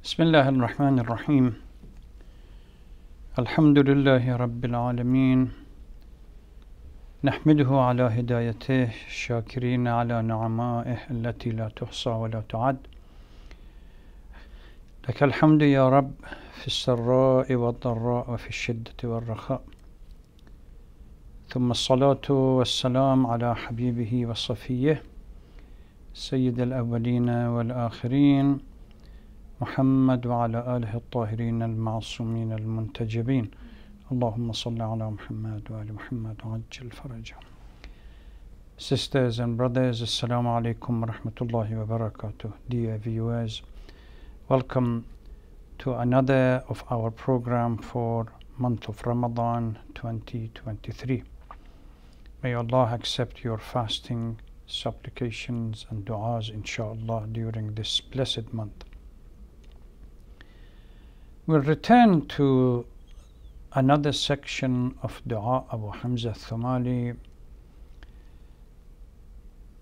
بسم الله الرحمن الرحيم الحمد لله رب العالمين نحمده على هدايته الشاكرين على نعمائه التي لا تحصى ولا تعد لك الحمد يا رب في السراء والضراء وفي الشدة والرخاء ثم الصلاة والسلام على حبيبه وصفيه سيد الأولين والآخرين محمد وعلى آله الطاهرين المعصومين المنتجبين اللهم صل على محمد وآل محمد وعجل فرجهم. Sisters and brothers, Assalamu alaikum wa rahmatullahi wa barakatuh. Dear viewers, welcome to another of our program for month of Ramadan 2023. May Allah accept your fasting, supplications and du'as inshallah during this blessed month. We'll return to another section of Du'a Abu Hamzeh al-Thumali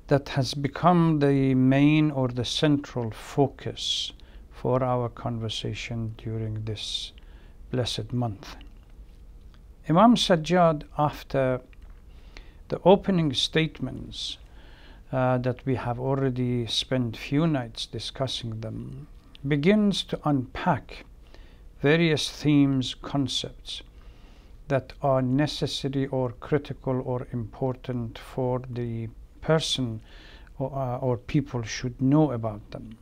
that has become the main or the central focus for our conversation during this blessed month. Imam Sajjad, after the opening statements that we have already spent few nights discussing them, begins to unpack various themes, concepts that are necessary or critical or important for the person or people should know about them.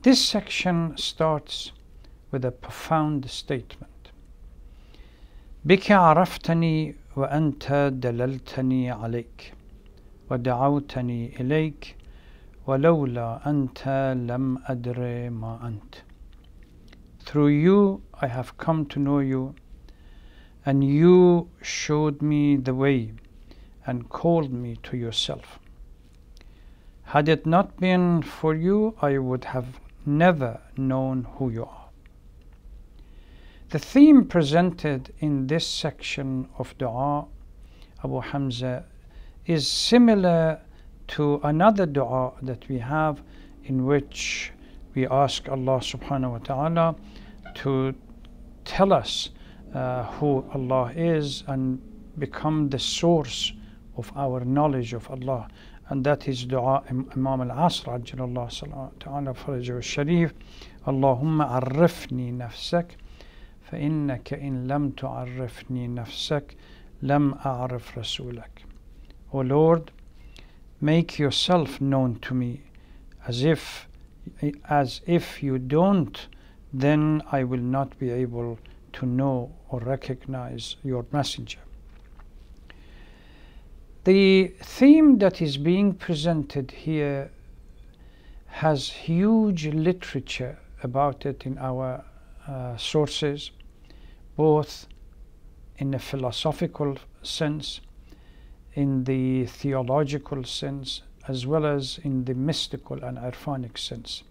This section starts with a profound statement. بك عرفتني وأنت دللتني عليك ودعوتني إليك ولولا أنت لم أدر ما أنت. Through you I have come to know you, and you showed me the way and called me to yourself. Had it not been for you, I would have never known who you are. The theme presented in this section of Du'a Abu Hamzeh is similar to another dua that we have, in which we ask Allah subhanahu wa ta'ala to tell us who Allah is and become the source of our knowledge of Allah, and that is dua Imam al-Asr ajjalallahu ta'ala farajahu al-sharif. Allahumma arifni nafsak fa innaka in lam tu'arrifni nafsak lam a'rif rasulak. O Lord, make yourself known to me, as if you don't, then I will not be able to know or recognize your messenger. The theme that is being presented here has huge literature about it in our sources, both in a philosophical sense, in the theological sense, as well as in the mystical and irfanic sense.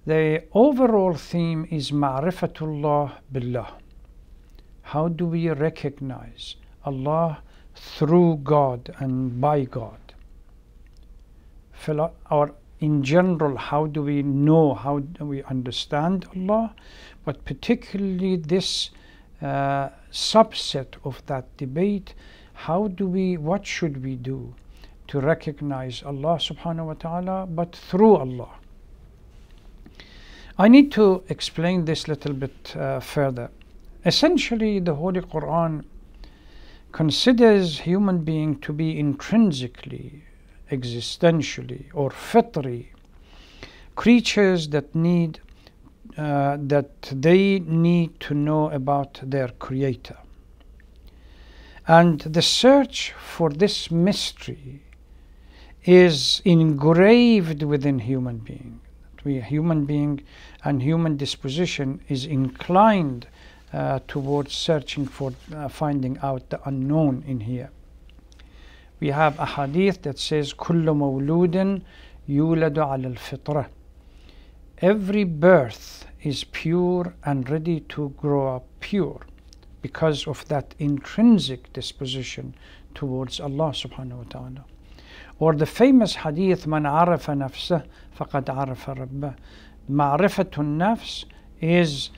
The overall theme is Ma'rifatullah Billah. How do we recognize Allah through God and by God? Or in general, how do we know, how do we understand Allah? But particularly this subset of that debate, what should we do to recognize Allah subhanahu wa ta'ala, but through Allah? I need to explain this a little bit further. Essentially, the Holy Quran considers human being to be intrinsically, existentially, or fitri creatures that they need to know about their Creator. And the search for this mystery is engraved within human being. Human being and human disposition is inclined towards searching for finding out the unknown in here. We have a hadith that says كل مولود يولد على الفطرة. Every birth is pure and ready to grow up pure because of that intrinsic disposition towards Allah subhanahu wa ta'ala. Or the famous hadith, Man arafa nafsah faqad arafa rabbah. Ma'rifatun nafs is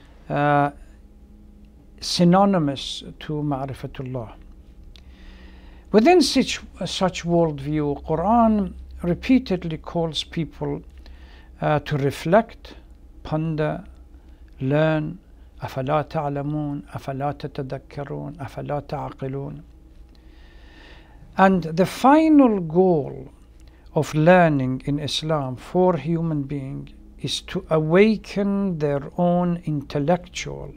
synonymous to Ma'rifatullah. Within such worldview, Quran repeatedly calls people to reflect, ponder, learn. أفلا تعلمون أفلا تتذكرون أفلا تعقلون. And the final goal of learning in Islam for human being is to awaken their own intellectual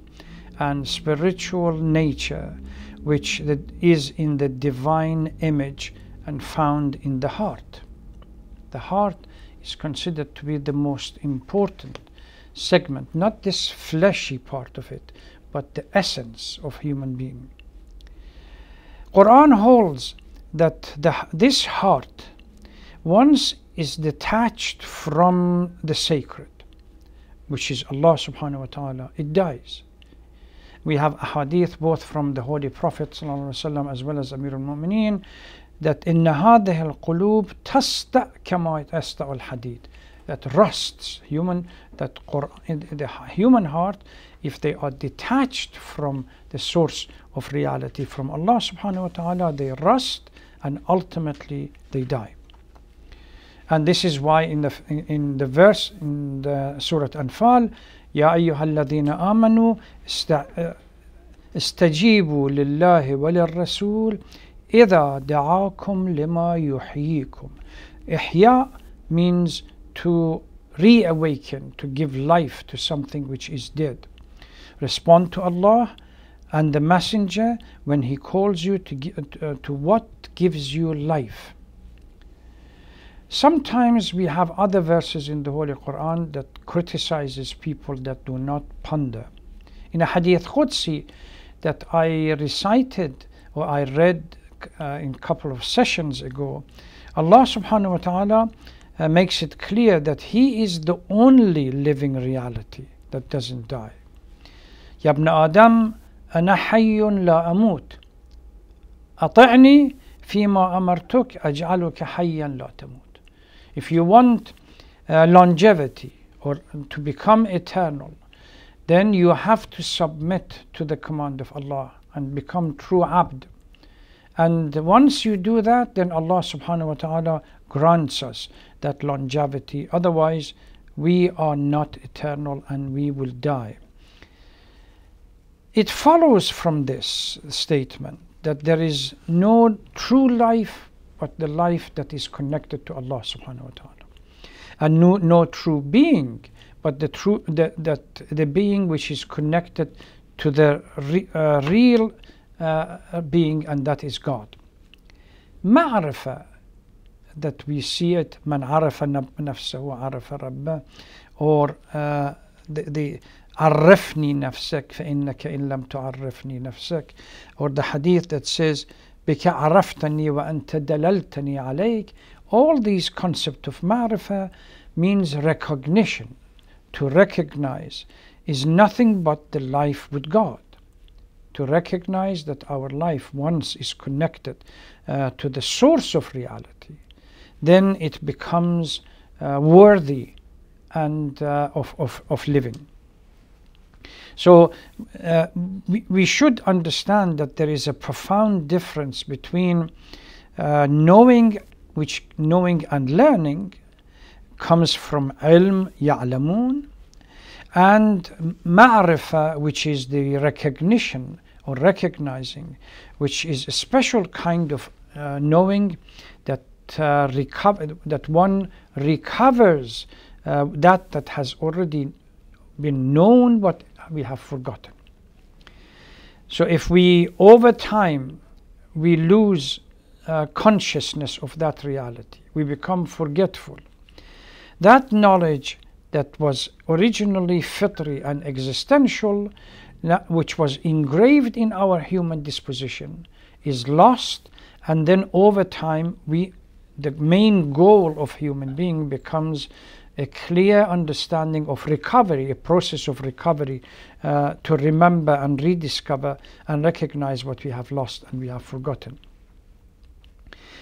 and spiritual nature, which is in the divine image and found in the heart. The heart is considered to be the most important segment, not this fleshy part of it, but the essence of human being. Quran holds that this heart, once is detached from the sacred, which is Allah subhanahu wa ta'ala, it dies. We have a hadith both from the Holy Prophet ﷺ as well as Amir al-Mu'mineen that إن هذه القلوب تستأ كما يستأ الحديد, that rusts, the human heart, if they are detached from the source of reality, from Allah subhanahu wa ta'ala, they rust and ultimately they die. And this is why in the verse in the Surah Anfal, يا أيها الذين آمنوا استجيبوا لله وللرسول إذا دعاكم لما يحييكم. إحياء means to reawaken, to give life to something which is dead. Respond to Allah and the Messenger when he calls you to what gives you life. Sometimes we have other verses in the Holy Quran that criticizes people that do not ponder. In a Hadith Qudsi that I recited or I read in a couple of sessions ago, Allah subhanahu wa ta'ala makes it clear that He is the only living reality that doesn't die. يا ابن آدم أنا حي لا أموت أطعني فيما أمرتك أجعلك حيا لا تموت. If you want longevity or to become eternal, then you have to submit to the command of Allah and become true abd. And once you do that, then Allah subhanahu wa ta'ala grants us that longevity. Otherwise, we are not eternal and we will die. It follows from this statement that there is no true life but the life that is connected to Allah subhanahu wa ta'ala. And no true being but the being which is connected to the real being, and that is God. Ma'rifah, that we see it, man arafa nafsahu arafa rabbah, or the عرفني نفسك فإنك إن لم تعرفني نفسك, or the hadith that says بك عرفتني وأنت دللتني عليك. All these concepts of ma'rifah means recognition. To recognize is nothing but the life with God. To recognize that our life once is connected to the source of reality, then it becomes worthy and of living. So we should understand that there is a profound difference between knowing and learning comes from ilm ya'lamun, and ma'rifah, which is the recognition or recognizing, which is a special kind of knowing that one recovers that has already been known but we have forgotten. So if we over time we lose consciousness of that reality, we become forgetful, that knowledge that was originally fitri and existential, which was engraved in our human disposition, is lost, and then over time the main goal of human being becomes a clear understanding of recovery, a process of recovery, to remember and rediscover and recognize what we have lost and we have forgotten.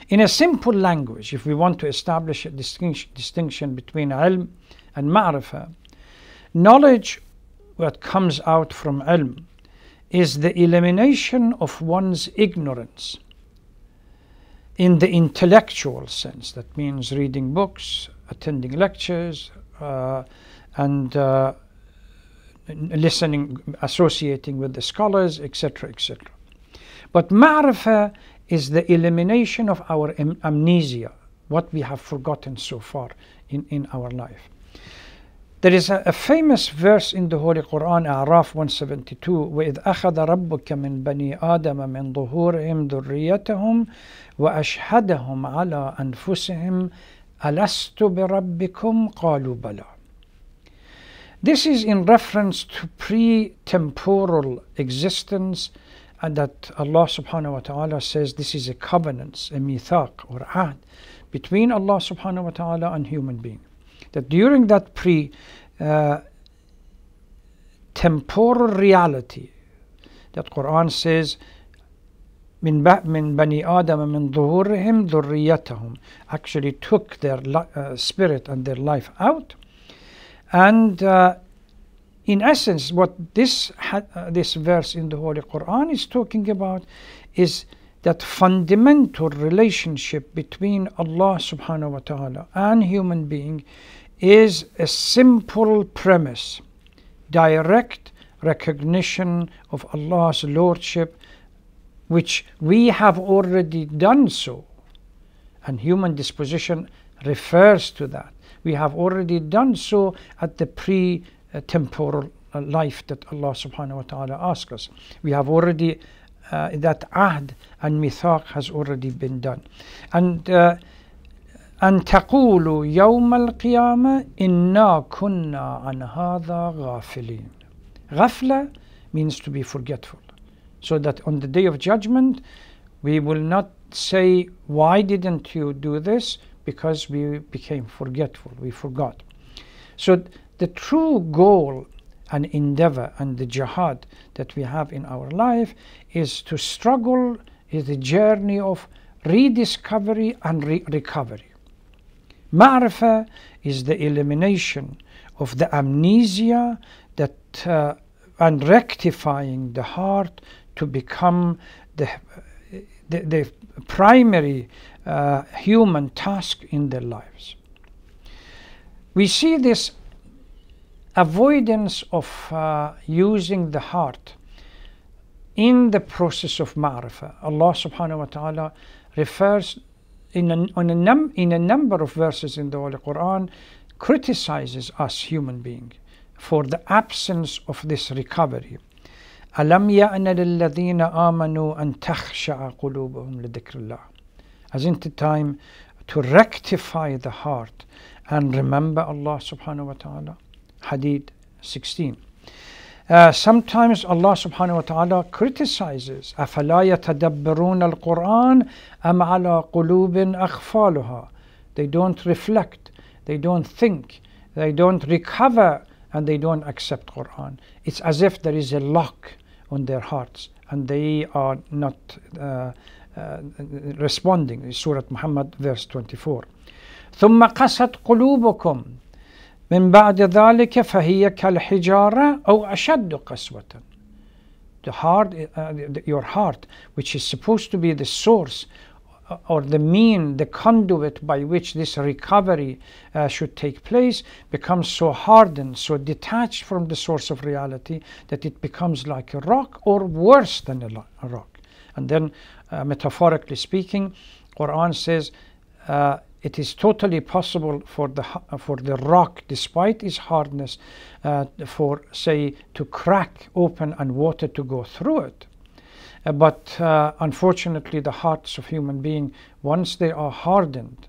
In a simple language, if we want to establish a distinction between ilm and ma'rifah, Knowledge that comes out from ilm is the elimination of one's ignorance in the intellectual sense. That means reading books, attending lectures, and listening, associating with the scholars, etc., etc. But ma'rifah is the elimination of our amnesia, what we have forgotten so far in our life. There is a famous verse in the Holy Quran, A'raf 172, وَإِذْ أَخَذَ رَبُّكَ مِنْ بَنِي آدَمَ مِنْ ظُهُورِهِمْ ذُرِّيَّتَهُمْ وَأَشْهَدَهُمْ عَلَىٰ أَنفُسِهِمْ أَلَسْتُ بِرَبِّكُمْ قَالُوا بَلَىٰ. This is in reference to pre-temporal existence, and that Allah subhanahu wa ta'ala says this is a covenant, a mithaq or ahd between Allah subhanahu wa ta'ala and human being. That during that temporal reality, that Quran says, min bani Adam min dhuhurihim dhurriyatahum, actually took their spirit and their life out. And in essence, what this verse in the Holy Quran is talking about is that fundamental relationship between Allah subhanahu wa ta'ala and human being is a simple premise: direct recognition of Allah's lordship, which we have already done so, and human disposition refers to that. We have already done so at the pre-temporal life that Allah subhanahu wa ta'ala asks us. We have already, that ahd and mithaq has already been done. And أن تقولوا يوم القيامة إنا كنا عن هذا غافلين. Ghafla means to be forgetful. So that on the day of judgment, we will not say, why didn't you do this? Because we became forgetful, we forgot. So the true goal and endeavor and the jihad that we have in our life is to struggle, is the journey of rediscovery and recovery. Ma'rifah is the elimination of the amnesia that and rectifying the heart to become the primary human task in their lives. We see this avoidance of using the heart in the process of ma'rifah. Allah subhanahu wa ta'ala refers in a number of verses in the Holy Quran, criticizes us human beings for the absence of this recovery. أَلَمْ يَأْنَ لِلَّذِينَ آمَنُوا أَن تَخْشَعَ قُلُوبُهُمْ لِذِكْرِ اللَّهِ. As in the time to rectify the heart and remember Allah subhanahu wa ta'ala. Hadith 16. Sometimes Allah subhanahu wa ta'ala criticizes, أَفَلَا يَتَدَبَّرُونَ الْقُرْآنَ أَمْ عَلَى قُلُوبٍ أَخْفَالُهَا. They don't reflect, they don't think, they don't recover, and they don't accept Quran. It's as if there is a lock on their hearts and they are not responding. Surah Muhammad verse 24. ثُمَّ قَسَتْ قُلُوبُكُمْ من بعد ذلك فهي كالحجارة أو أشد قسوة. The heart, your heart, which is supposed to be the source or the mean, the conduit by which this recovery should take place, becomes so hardened, so detached from the source of reality that it becomes like a rock, or worse than a rock. And then, metaphorically speaking, Quran says it is totally possible for the rock, despite its hardness, for, say, to crack open and water to go through it. But unfortunately, the hearts of human beings, once they are hardened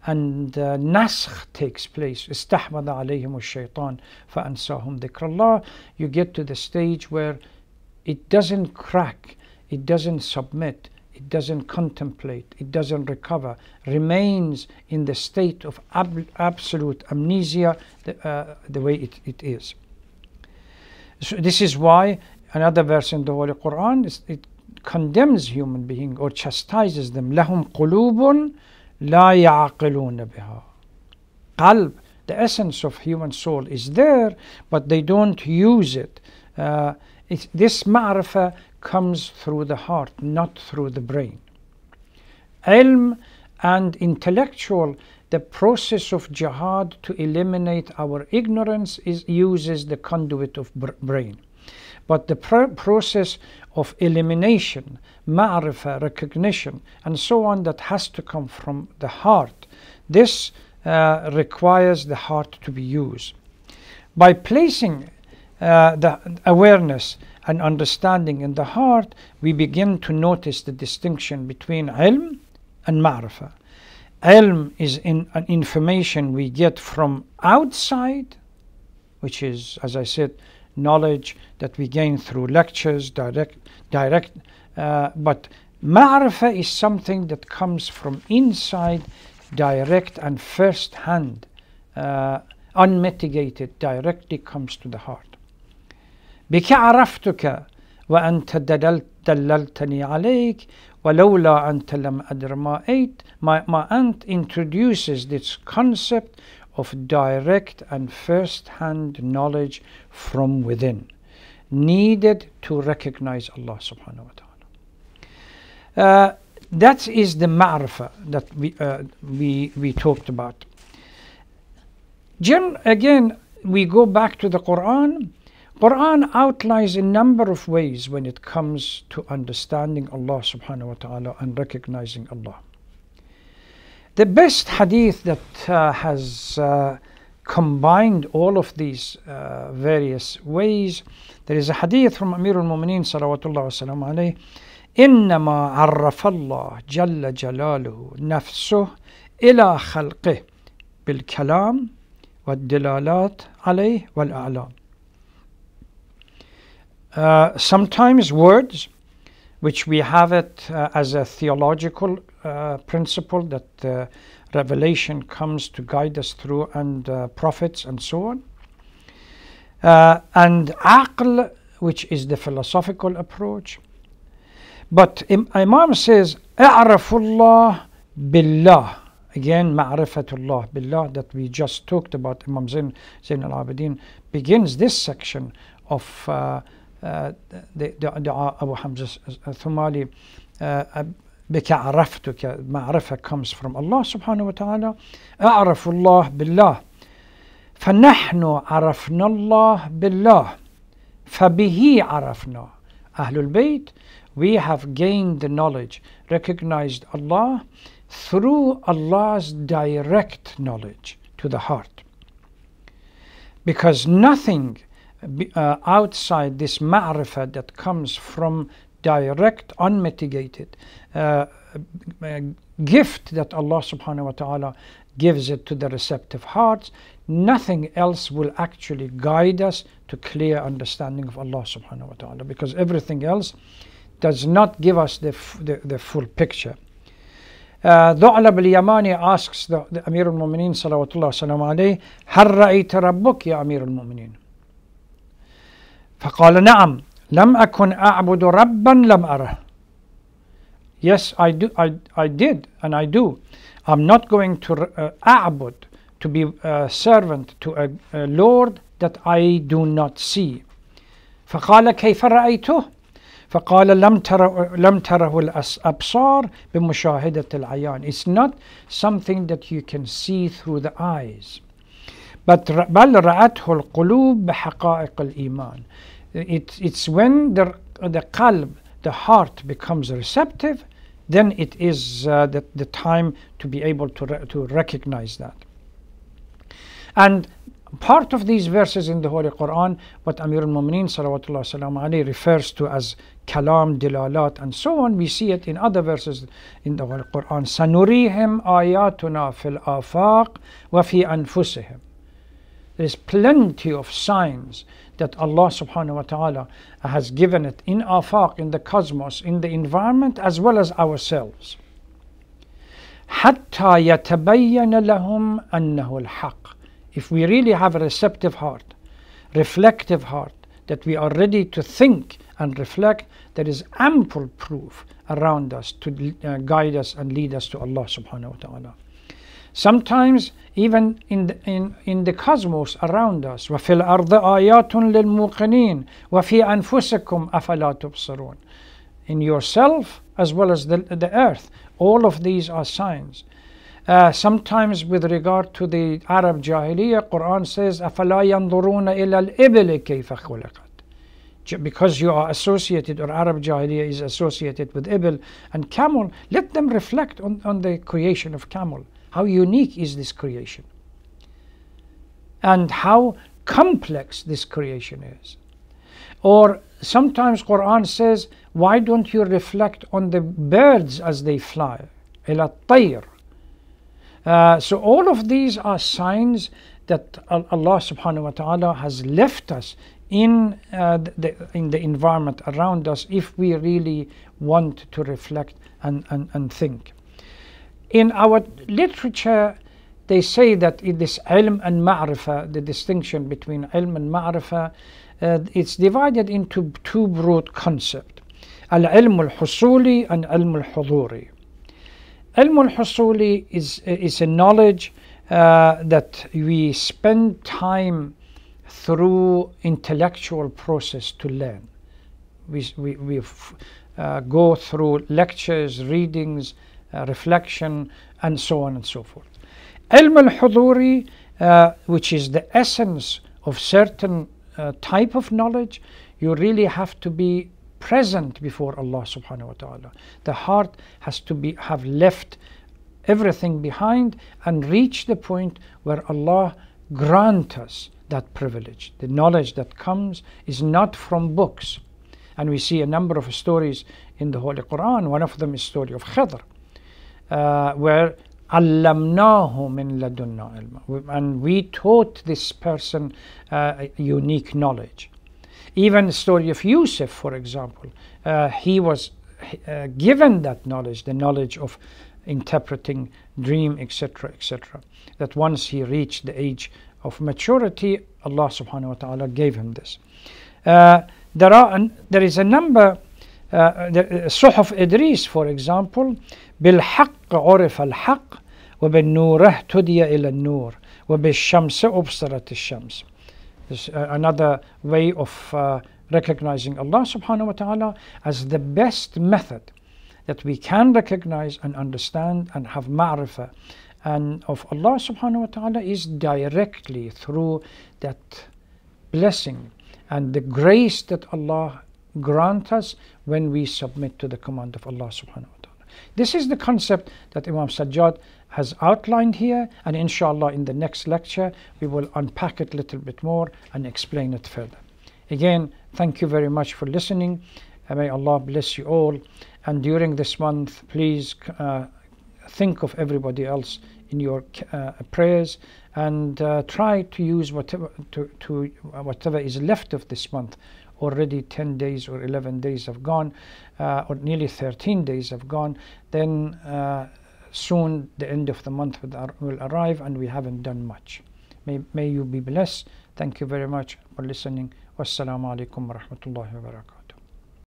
and naskh takes place, استحوذ عليهم الشيطان فأنساهم ذكر الله, you get to the stage where it doesn't crack, it doesn't submit, it doesn't contemplate, it doesn't recover, remains in the state of absolute amnesia, the way it is. So this is why another verse in the Holy Quran, it condemns human beings or chastises them. لَهُمْ قُلُوبٌ لَا يَعْقِلُونَ بِهَا. Qalb, the essence of human soul is there, but they don't use it. This ma'rifah comes through the heart, not through the brain. Ilm and intellectual, the process of jihad to eliminate our ignorance uses the conduit of brain. But the process of elimination, ma'rifah, recognition, and so on, that has to come from the heart. This requires the heart to be used. By placing the awareness and understanding in the heart, we begin to notice the distinction between ilm and ma'rifah. Ilm is an information we get from outside, which is, as I said, knowledge that we gain through lectures, direct. But ma'rifah is something that comes from inside, direct and first hand, unmitigated, directly comes to the heart. بك عرفتك وأنت دللتني عليك ولولا أنت لم أدر ما أيت. My aunt introduces this concept of direct and first-hand knowledge from within, needed to recognize Allah subhanahu wa ta'ala. That is the ma'rifah that we talked about. Again, we go back to the Quran. Quran outlines a number of ways when it comes to understanding Allah subhanahu wa ta'ala and recognizing Allah. The best hadith that has combined all of these various ways, there is a hadith from Amir al-Mu'mineen salawatullah wa salam alayhi, إنما عرف الله جل جلاله نفسه إلى خلقه بالكلام والدلالات عليه والأعلام. Sometimes words, which we have it as a theological principle that revelation comes to guide us through, and prophets and so on. And aql, which is the philosophical approach. But Imam says, A'rafullah billah. Again, ma'rifatullah billah that we just talked about. Imam Zain al-Abidin begins this section of the Du'a Abu Hamzeh al-Thumali. بك عرفتك, ma'rifah comes from Allah subhanahu wa ta'ala. A'rafullah billah. فنحن عرفنا الله بالله فبه عرفنا. Ahlul Bayt, we have gained the knowledge, recognized Allah through Allah's direct knowledge to the heart. Because nothing outside this ma'rifah that comes from direct, unmitigated gift that Allah subhanahu wa ta'ala gives it to the receptive hearts, nothing else will actually guide us to clear understanding of Allah subhanahu wa ta'ala, because everything else does not give us the full picture. Du'alab al-Yamani asks the Amir al-Mu'mineen salawatullah salam alayhi, هل رأيت ربك يا أمير المؤمنين؟ فقال نعم لم أكن أعبد ربا لم أره. Yes, I did and I do. I'm not going to a'bud, to be a servant to a Lord that I do not see. فقال كيف رأيته؟ فقال لم تره الأبصار بمشاهدة العيان. It's not something that you can see through the eyes. But بل رأته القلوب بحقائق الإيمان. It's when the qalb, the heart, becomes receptive, then it is the time to be able to recognize that. And part of these verses in the Holy Quran, what Amir al-Mu'mineen salawatullah salam alayhi refers to as kalam, dilalat, and so on, we see it in other verses in the Holy Quran. سَنُرِيهِمْ آيَاتُنَا فِي الْآفَاقِ وَفِي أَنفُسِهِمْ. There is plenty of signs that Allah subhanahu wa ta'ala has given it in afaq, in the cosmos, in the environment, as well as ourselves. حَتَّى يَتَبَيَّنَ لَهُمْ أَنَّهُ الْحَقِّ. If we really have a receptive heart, reflective heart, that we are ready to think and reflect, there is ample proof around us to guide us and lead us to Allah subhanahu wa ta'ala. Sometimes even in the cosmos around us. وَفِي الْأَرْضِ آيَاتٌ لِلْمُوقِنِينَ وَفِي أَنفُسِكُمْ أَفَلَا تُبْصِرُونَ. In yourself as well as the earth. All of these are signs. Sometimes with regard to the Arab Jahiliyyah, Quran says, أَفَلَا يَنْظُرُونَ إِلَى الْإِبِلِ كَيْفَ خُلِقَتْ. Because you are associated, or Arab Jahiliyyah is associated with Ibil and camel, let them reflect on the creation of camel. How unique is this creation? And how complex this creation is. Or sometimes Quran says, why don't you reflect on the birds as they fly? إِلَى الطَّيْرِ. So all of these are signs that Allah subhanahu wa ta'ala has left us in the environment around us if we really want to reflect and think. In our literature, they say that in this ilm and ma'rifah, the distinction between ilm and ma'rifah, it's divided into two broad concepts. Al-ilm al-husuli and ilm al-huduri. Ilm al-husuli is a knowledge that we spend time through intellectual process to learn. We go through lectures, readings, reflection, and so on and so forth. Ilm al-huduri, which is the essence of certain type of knowledge, you really have to be present before Allah subhanahu wa ta'ala. The heart has to have left everything behind and reach the point where Allah grant us that privilege. The knowledge that comes is not from books. And we see a number of stories in the Holy Quran. One of them is the story of Khidr, where عَلَّمْنَاهُ مِنْ لَدُنَّا عِلْمًا, and we taught this person unique knowledge. Even the story of Yusuf, for example, he was given that knowledge, the knowledge of interpreting dream, etc., etc. That once he reached the age of maturity, Allah subhanahu wa ta'ala gave him this. There is a number, Suhuf Idris, for example, بالحق عرف الحق وبالنور اهتدي إلى النور وبالشمس أبصرت الشمس. This is another way of recognizing Allah subhanahu wa ta'ala as the best method that we can recognize and understand and have ma'rifah and of Allah subhanahu wa ta'ala is directly through that blessing and the grace that Allah grant us when we submit to the command of Allah subhanahu wa ta'ala. This is the concept that Imam Sajjad has outlined here, and inshallah in the next lecture we will unpack it a little bit more and explain it further. Again, thank you very much for listening. May Allah bless you all, and during this month please think of everybody else in your prayers, and try to use whatever is left of this month. Already 10 days or 11 days have gone, or nearly 13 days have gone. Then soon the end of the month will arrive and we haven't done much. May you be blessed. Thank you very much for listening. Wassalamu alaikum wa rahmatullahi wa barakatuh.